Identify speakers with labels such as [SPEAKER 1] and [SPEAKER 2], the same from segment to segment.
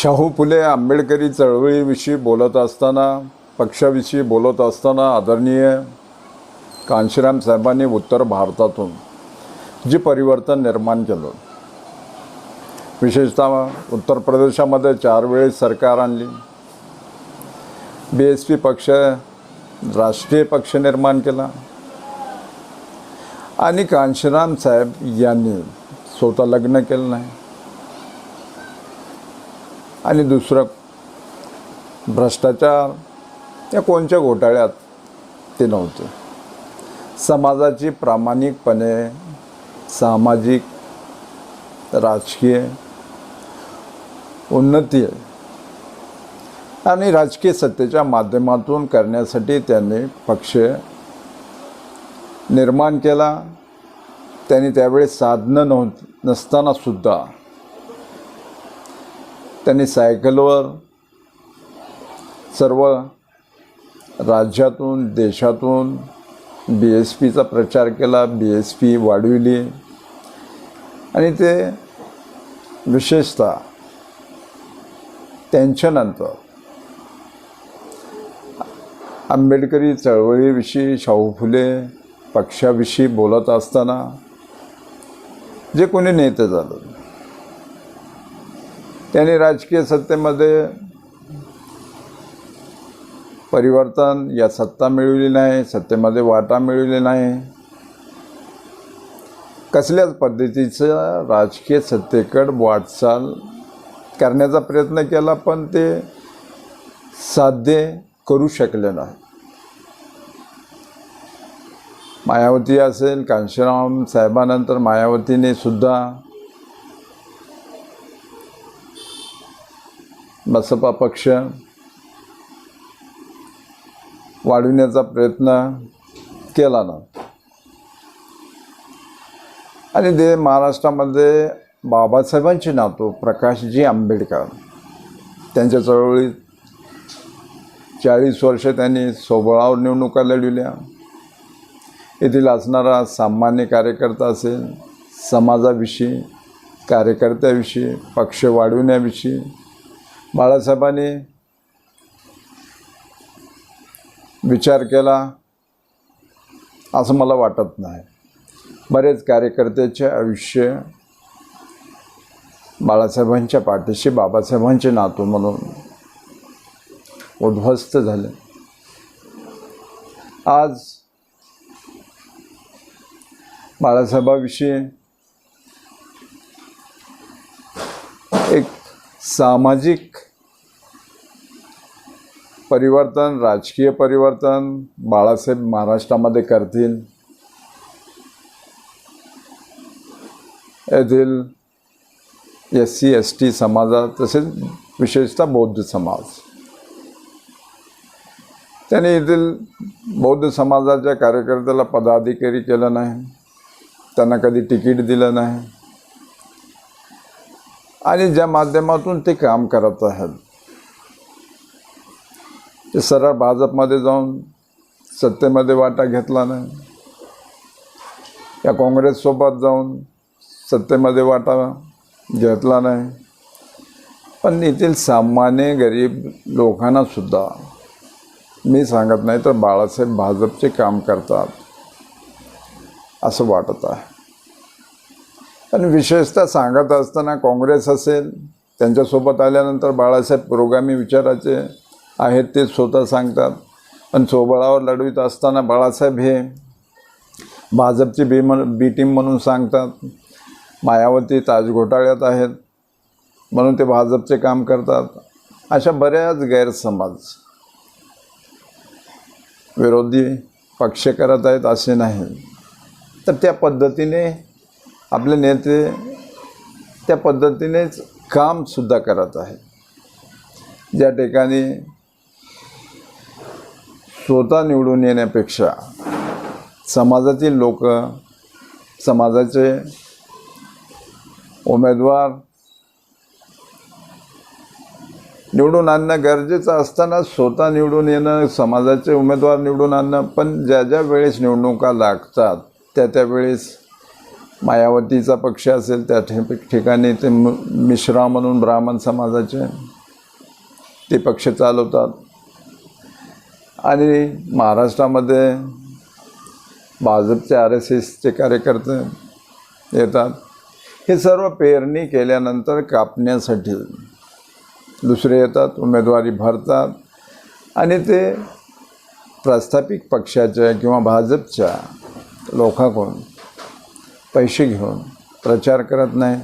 [SPEAKER 1] शाहू फुले आंबेडकरी चळवळीविषयी बोलत असताना, पक्षाविषयी बोलत असताना आदरणीय कांशीराम साहेबांनी उत्तर भारतातून जे परिवर्तन निर्माण केलं, विशेषतः उत्तर प्रदेशामध्ये 4 वेळेस सरकार आणली, BSP पक्ष राष्ट्रीय पक्ष निर्माण केला आणि कांशीराम साहेब यांनी स्वतः लग्न केलं नाही आणि दुसरं भ्रष्टाचार या कोणत्या घोटाळ्यात ते नव्हते. समाजाची प्रामाणिकपणे सामाजिक राजकीय उन्नती आणि राजकीय सत्तेच्या माध्यमातून करण्यासाठी त्यांनी पक्ष निर्माण केला. त्यांनी त्यावेळेस साधनं नसतानासुद्धा त्यांनी सायकलवर सर्व राज्यातून देशातून BSPचा प्रचार केला, BSP वाढविली आणि ते विशेषतः त्यांच्यानंतर आंबेडकरी चळवळीविषयी, शाहू फुले पक्षाविषयी बोलत असताना जे कोणी नेते झालं त्यांनी राजकीय सत्तेमध्ये परिवर्तन या सत्ता मिळवली नाही, सत्तेमध्ये वाटा मिळवली नाही. कसल्याच पद्धतीचं राजकीय सत्तेकडे वाटचाल करण्याचा प्रयत्न केला, पण ते साध्य करू शकले नाही. मायावती असेल, कांशीराम साहेबानंतर मायावतीने सुद्धा बसपा पक्ष वाढविण्याचा प्रयत्न केला ना. आणि ते महाराष्ट्रामध्ये बाबासाहेबांचे नातू प्रकाशजी आंबेडकर, त्यांच्या चळवळीत 40 वर्ष त्यांनी सोबळावर निवडणुका लढविल्या. येथील असणारा सामान्य कार्यकर्ता असेल, समाजाविषयी, कार्यकर्त्याविषयी, पक्ष वाढविण्याविषयी बाळासाहेबांनी विचार केला असं मला वाटत नाही. बरेच कार्यकर्त्याचे आयुष्य बाळासाहेबांच्या पाठीशी, बाबासाहेबांचे नातू म्हणून उद्ध्वस्त झाले. आज बाळासाहेबांविषयी एक सामाजिक परिवर्तन, राजकीय परिवर्तन बाळासाहेब महाराष्ट्रामध्ये करतील. येथील SC ST समाजात, तसेच विशेषतः बौद्ध समाज, त्यांनी येथील बौद्ध समाजाच्या कार्यकर्त्याला पदाधिकारी केलं नाही, त्यांना कधी तिकीट दिलं नाही आणि ज्या माध्यमातून ते काम करत आहेत ते सरळ भाजपमध्ये जाऊन सत्तेमध्ये वाटा घेतला नाही, या काँग्रेससोबत जाऊन सत्तेमध्ये वाटा घेतला नाही. पण येथील सामान्य गरीब लोकांनासुद्धा मी सांगत नाही तर बाळासाहेब भाजपचे काम करतात असं वाटत आहे. पण विशेषतः सांगत असताना काँग्रेस असेल, त्यांच्यासोबत आल्यानंतर बाळासाहेब पुरोगामी विचाराचे आहेत ते स्वतः सांगतात, पण सोबळावर लढवित असताना बाळासाहेब हे भाजपची बी टीम म्हणून सांगतात. मायावती ताज घोटाळ्यात आहेत म्हणून ते भाजपचे काम करतात. अशा बऱ्याच गैरसमज विरोधी पक्ष करत आहेत असे नाही, तर त्या पद्धतीने आपले नेते त्या पद्धतीनेच कामसुद्धा करत आहेत. ज्या ठिकाणी स्वतः निवडून येण्यापेक्षा समाजातील लोक, समाजाचे उमेदवार निवडून आणणं गरजेचं असताना स्वतः निवडून येणं, समाजाचे उमेदवार निवडून आणणं, पण ज्या ज्या वेळेस निवडणुका लागतात त्या वेळेस मायावतीचा पक्ष असेल त्या ठिकाणी ते मिश्रा म्हणून ब्राह्मण समाजाचे ते पक्ष चालवतात आणि महाराष्ट्रामध्ये भाजपचे RSSचे कार्यकर्ते येतात. हे सर्व पेरणी केल्यानंतर कापण्यासाठी दुसरे येतात, उमेदवारी भरतात आणि ते प्रस्थापित पक्षाच्या किंवा भाजपच्या लोकांकडून पैसे घेऊन प्रचार करत नाही.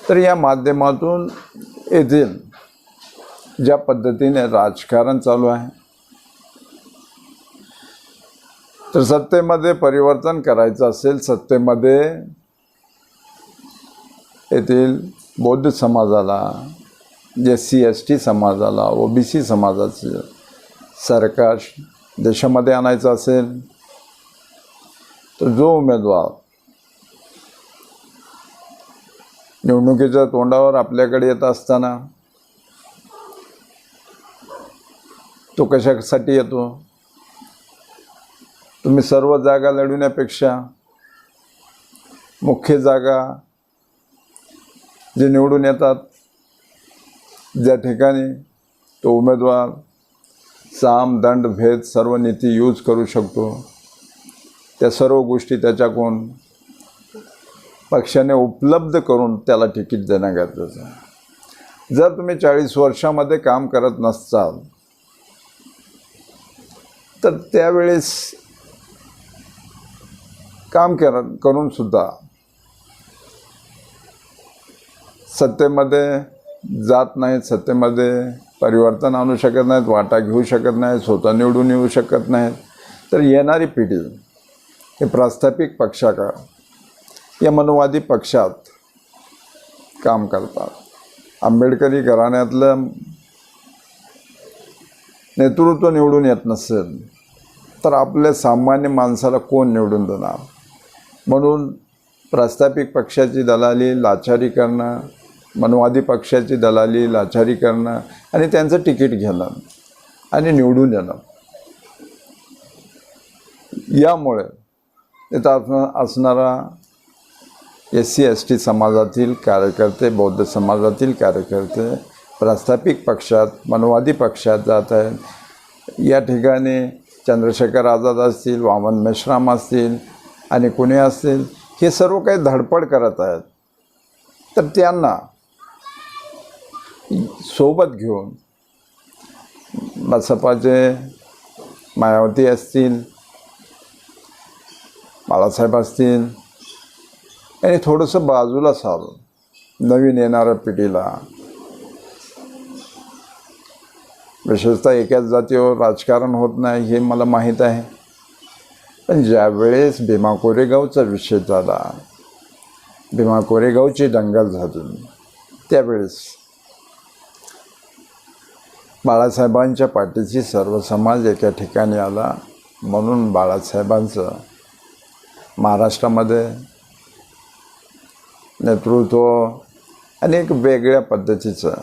[SPEAKER 1] तर या माध्यमातून येथील ज्या पद्धतीने राजकारण चालू आहे, तर सत्तेमध्ये परिवर्तन करायचं असेल, सत्तेमध्ये येथील बौद्ध समाजाला, SC/ST समाजाला, OBC समाजाचं सरकार देशामध्ये आणायचं असेल, तर जो उमेदवार निवडणुकीच्या तोंडावर आपल्याकडे येत असताना तो कशासाठी येतो? तुम्ही सर्व जागा लढवण्यापेक्षा मुख्य जागा जे निवडून येतात, ज्या ठिकाणी तो उमेदवार साम दंड भेद सर्व नीती यूज करू शकतो, त्या सर्व गोष्टी त्याच्याकडून पक्षाने उपलब्ध करून त्याला तिकीट देणं गरजेचं आहे. जर तुम्ही 40 वर्षामध्ये काम करत नसाल तर त्यावेळेस काम करून सुद्धा सत्तेमध्ये जात नाहीत, सत्तेमध्ये परिवर्तन आणू शकत नाहीत, वाटा घेऊ शकत नाहीत, स्वतः निवडून येऊ शकत नाहीत, तर येणारी पिढी हे प्रस्थापित पक्षाका या मनोवादी पक्षात काम करतात. आंबेडकरी घराण्यातलं नेतृत्व निवडून येत नसेल तर आपल्या सामान्य माणसाला कोण निवडून देणार? म्हणून प्रस्थापित पक्षाची दलाली, लाचारी करणं, मनवादी पक्षाची दलाली, लाचारी करणं आणि त्यांचं तिकीट घेणं आणि निवडून येणं, यामुळे इथं असणारा SC/ST समाजातील कार्यकर्ते, बौद्ध समाजातील कार्यकर्ते प्रस्थापित पक्षात, मनवादी पक्षात जात आहेत. या ठिकाणी चंद्रशेखर आझाद असतील, वामन मेश्राम असतील आणि कुणी असतील, हे सर्व काही धडपड करत आहेत. तर त्यांना सोबत घेऊन बसपाचे मायावती असतील, बाळासाहेब असतील, आणि थोडंसं बाजूला सारून नवीन येणाऱ्या पिढीला, विशेषतः एकाच जातीवर राजकारण होत नाही हे मला माहीत आहे, पण ज्यावेळेस भीमा कोरेगावचा विषय झाला, भीमा कोरेगावची दंगल झाली, त्यावेळेस बाळासाहेबांच्या पाठीशी सर्व समाज एका ठिकाणी आला. म्हणून बाळासाहेबांचं महाराष्ट्रामध्ये नेतृत्व अनेक वेगळ्या पद्धतीचं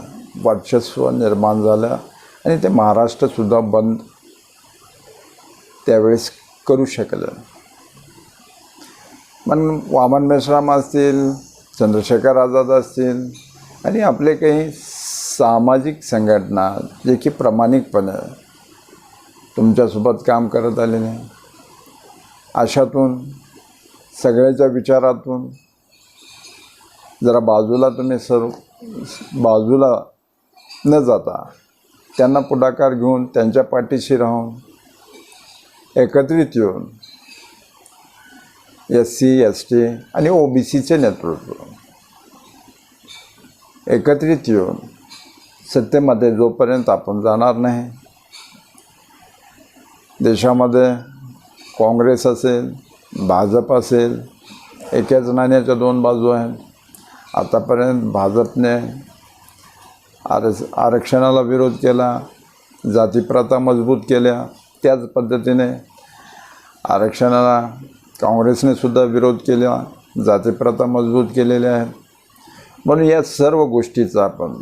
[SPEAKER 1] वर्चस्व निर्माण झालं आणि ते महाराष्ट्रसुद्धा बंद त्यावेळेस करू शकलं. पण वामन मेश्राम असतील, चंद्रशेखर आझाद असतील आणि आपले काही सामाजिक संघटना जे की प्रामाणिकपणे तुमच्यासोबत काम करत आलेले, अशातून सगळ्याच्या विचारातून जरा बाजूला तुम्ही सर्व बाजूला न जाता त्यांना पुढाकार घेऊन त्यांच्या पाठीशी राहून एकत्रित येऊन SC/ST आणि OBCचे नेतृत्व एकत्रित येऊन सत्तेमध्ये जोपर्यंत आपण जाणार नाही, देशामध्ये काँग्रेस असेल, भाजप असेल, एकाच नाण्याच्या दोन बाजू आहेत. आतापर्यंत भाजपने आरक्षणाला विरोध केला, जातीप्रथा मजबूत केल्या, त्याच पद्धतीने आरक्षणाला काँग्रेसने सुद्धा विरोध केला, जातीप्रथा मजबूत केलेल्या आहेत. म्हणून या सर्व गोष्टीचा आपण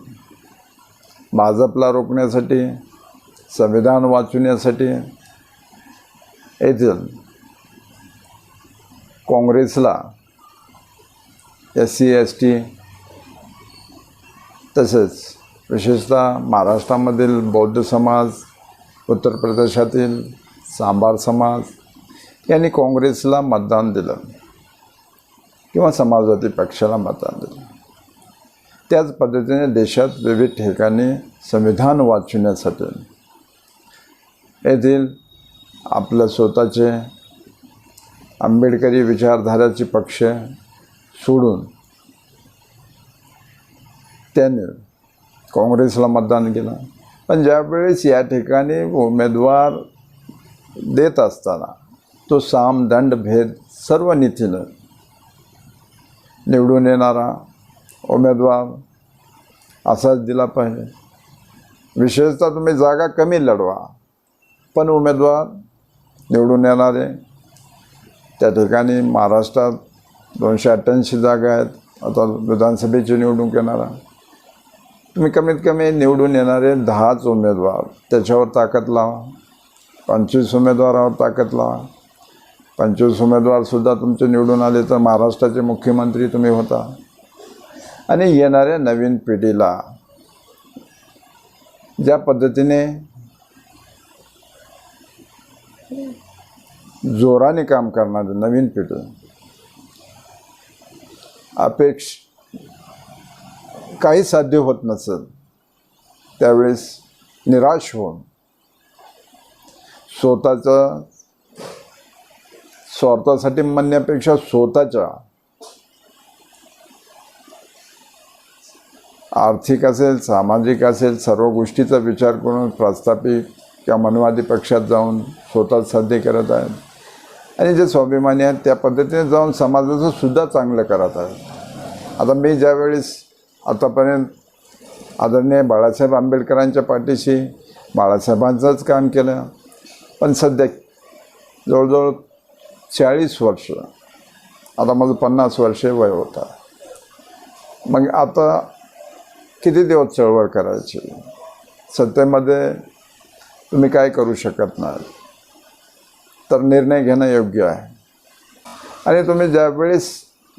[SPEAKER 1] भाजपला रोखण्यासाठी, संविधान वाचवण्यासाठी येथील काँग्रेसला, SC/ST तसेच विशेषतः महाराष्ट्रामधील बौद्ध समाज, उत्तर प्रदेशातील सांबार समाज यांनी काँग्रेसला मतदान दिलं किंवा समाजवादी पक्षाला मतदान दिलं. त्याच पद्धतीने देशात विविध ठिकाणी संविधान वाचवण्यासाठी येथील आपल्या स्वतःचे आंबेडकरी विचारधाराचे पक्ष सोडून त्याने काँग्रेसला मतदान केलं. पण ज्यावेळेस या ठिकाणी उमेदवार देत असताना तो साम दंड भेद सर्व नीतीनं निवडून येणारा उमेदवार असाच दिला पाहिजे. विशेषतः तुम्ही जागा कमी लढवा, पण उमेदवार निवडून येणारे त्या ठिकाणी महाराष्ट्रात 288 जागा आहेत. आता विधानसभेची निवडणूक येणारा तुम्ही कमीत कमी निवडून येणारे 10च उमेदवार त्याच्यावर ताकद लावा. 25 उमेदवारावर ताकद लावा. 25 उमेदवारसुद्धा तुमचे निवडून आले तर महाराष्ट्राचे मुख्यमंत्री तुम्ही होता. आणि येणाऱ्या नवीन पिढीला ज्या पद्धतीने जोराने काम करणारी नवीन पिढी काही साध्य होत नसेल त्यावेळेस निराश होऊन स्वार्थासाठी म्हणण्यापेक्षा स्वतःच्या आर्थिक असेल, सामाजिक असेल, सर्व गोष्टीचा विचार करून प्रस्थापित किंवा मनवादी पक्षात जाऊन स्वतः साध्य करत आहेत. आणि जे स्वाभिमानी आहेत त्या पद्धतीने जाऊन समाजाचं सुद्धा चांगलं करत आहेत. आता मी ज्यावेळेस आतापर्यंत आदरणीय बाळासाहेब आंबेडकरांच्या पाठीशी बाळासाहेबांचंच काम केलं, पण सध्या जवळजवळ 40 वर्ष, आता माझं 50 वर्षे वय होता. मग आता किती दिवस चळवळ करायची? सत्तेमध्ये तुम्ही काय करू शकत नाही, तर निर्णय घेणं योग्य आहे. आणि तुम्ही ज्यावेळेस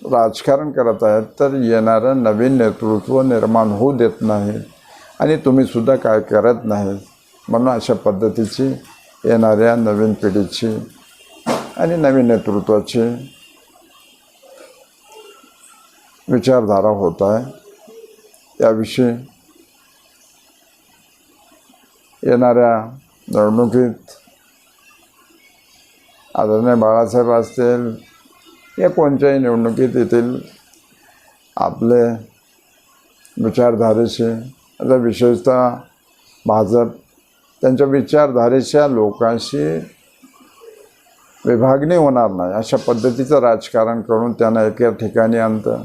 [SPEAKER 1] राजकारण करत आहेत तर येणारं नवीन नेतृत्व निर्माण होऊ देत नाही आणि तुम्हीसुद्धा काय करत नाही. म्हणून अशा पद्धतीची येणाऱ्या नवीन पिढीची आणि नवीन नेतृत्वाची विचारधारा होत आहे. याविषयी येणाऱ्या निवडणुकीत आदरणीय बाळासाहेब असतील या कोणत्याही निवडणुकीत येथील आपले विचारधारेशी, आता विशेषतः भाजप त्यांच्या विचारधारेच्या लोकांशी विभागणी होणार नाही अशा पद्धतीचं राजकारण करून त्यांना एका ठिकाणी आणतं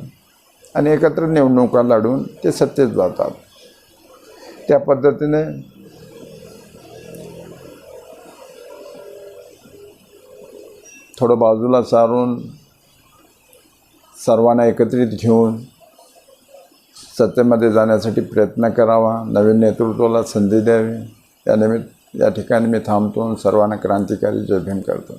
[SPEAKER 1] आणि एकत्र निवडणुका लढून ते सत्तेत जातात. त्या पद्धतीने थोडं बाजूला सारून सर्वांना एकत्रित घेऊन सत्तेमध्ये जाण्यासाठी प्रयत्न करावा. नवीन नेतृत्वाला संधी द्यावी. या ठिकाणी मी थांबतो. सर्वांना क्रांतिकारी जय भीम करतो.